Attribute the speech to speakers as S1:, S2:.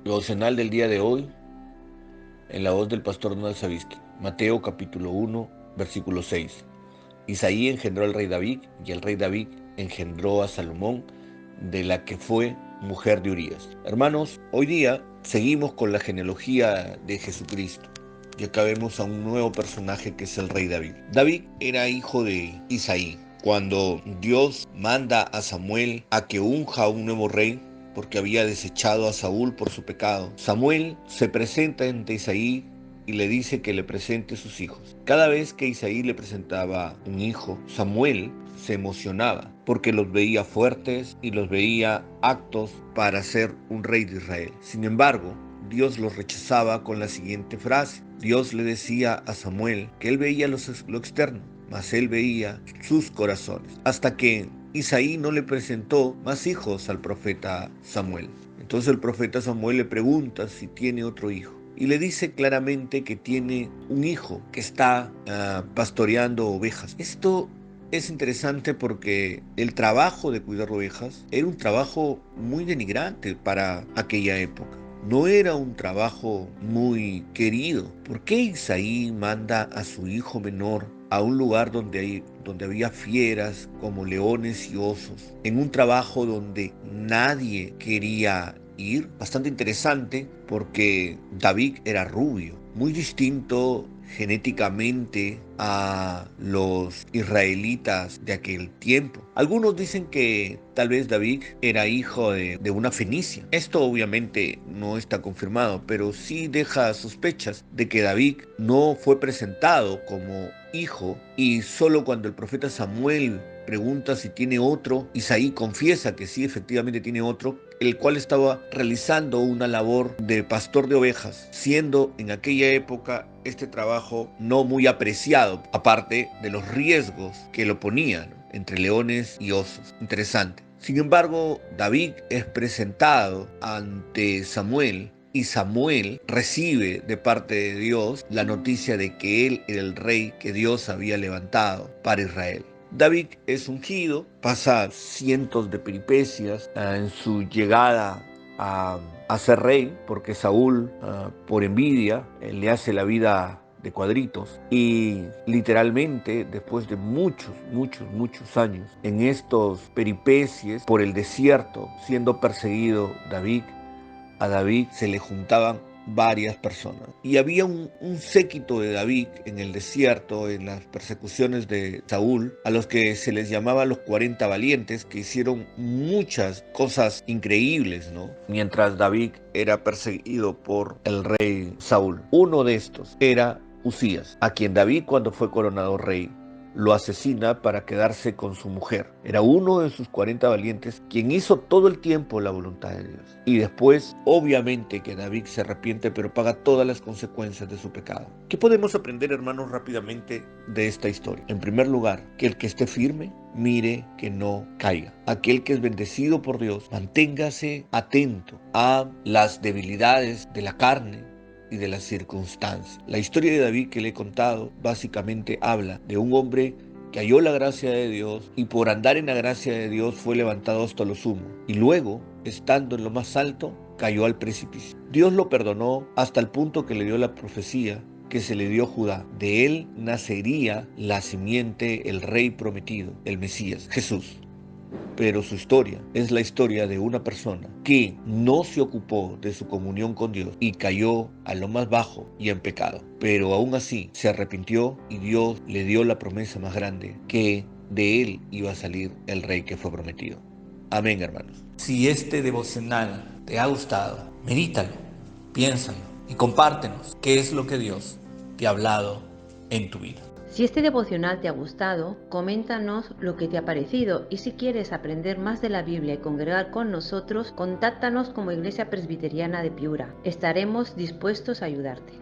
S1: Devocional del día de hoy, en la voz del pastor Donald Savitsky. Mateo capítulo 1, versículo 6. Isaí engendró al rey David, y el rey David engendró a Salomón, de la que fue mujer de Urías. Hermanos, hoy día seguimos con la genealogía de Jesucristo. Y acá vemos a un nuevo personaje que es el rey David. David era hijo de Isaí. Cuando Dios manda a Samuel a que unja a un nuevo rey, porque había desechado a Saúl por su pecado, Samuel se presenta ante Isaí y le dice que le presente sus hijos. Cada vez que Isaí le presentaba un hijo, Samuel se emocionaba porque los veía fuertes y los veía aptos para ser un rey de Israel. Sin embargo, Dios los rechazaba con la siguiente frase. Dios le decía a Samuel que él veía lo externo, mas él veía sus corazones, hasta que Isaí no le presentó más hijos al profeta Samuel. Entonces el profeta Samuel le pregunta si tiene otro hijo y le dice claramente que tiene un hijo que está pastoreando ovejas. Esto es interesante porque el trabajo de cuidar ovejas era un trabajo muy denigrante para aquella época. No era un trabajo muy querido. ¿Por qué Isaí manda a su hijo menor a un lugar donde había fieras como leones y osos, en un trabajo donde nadie quería ir? Bastante interesante porque David era rubio, muy distinto genéticamente a los israelitas de aquel tiempo. Algunos dicen que tal vez David era hijo de una fenicia. Esto obviamente no está confirmado, pero sí deja sospechas de que David no fue presentado como hijo, y solo cuando el profeta Samuel pregunta si tiene otro, Isaí confiesa que sí, efectivamente tiene otro, el cual estaba realizando una labor de pastor de ovejas, siendo en aquella época este trabajo no muy apreciado, aparte de los riesgos que lo ponían entre leones y osos. Interesante. Sin embargo, David es presentado ante Samuel y Samuel recibe de parte de Dios la noticia de que él era el rey que Dios había levantado para Israel. David es ungido, pasa cientos de peripecias en su llegada a ser rey, porque Saúl, por envidia, le hace la vida de cuadritos, y literalmente después de muchos años en estos peripecias por el desierto, siendo perseguido David, a David se le juntaban varias personas. Y había un séquito de David en el desierto, en las persecuciones de Saúl, a los que se les llamaba los 40 valientes, que hicieron muchas cosas increíbles, ¿no? Mientras David era perseguido por el rey Saúl. Uno de estos era Usías, a quien David, cuando fue coronado rey, lo asesina para quedarse con su mujer. Era uno de sus 40 valientes quien hizo todo el tiempo la voluntad de Dios. Y después, obviamente que David se arrepiente, pero paga todas las consecuencias de su pecado. ¿Qué podemos aprender, hermanos, rápidamente de esta historia? En primer lugar, que el que esté firme, mire que no caiga. Aquel que es bendecido por Dios, manténgase atento a las debilidades de la carne y de las circunstancias. La historia de David que le he contado básicamente habla de un hombre que halló la gracia de Dios y por andar en la gracia de Dios fue levantado hasta lo sumo, y luego, estando en lo más alto, cayó al precipicio. Dios lo perdonó hasta el punto que le dio la profecía que se le dio a Judá. De él nacería la simiente, el rey prometido, el Mesías, Jesús. Pero su historia es la historia de una persona que no se ocupó de su comunión con Dios y cayó a lo más bajo y en pecado. Pero aún así se arrepintió y Dios le dio la promesa más grande, que de él iba a salir el rey que fue prometido. Amén, hermanos. Si este devocional te ha gustado, medítalo, piénsalo y compártenos qué es lo que Dios te ha hablado en tu vida.
S2: Si este devocional te ha gustado, coméntanos lo que te ha parecido, y si quieres aprender más de la Biblia y congregar con nosotros, contáctanos como Iglesia Presbiteriana de Piura. Estaremos dispuestos a ayudarte.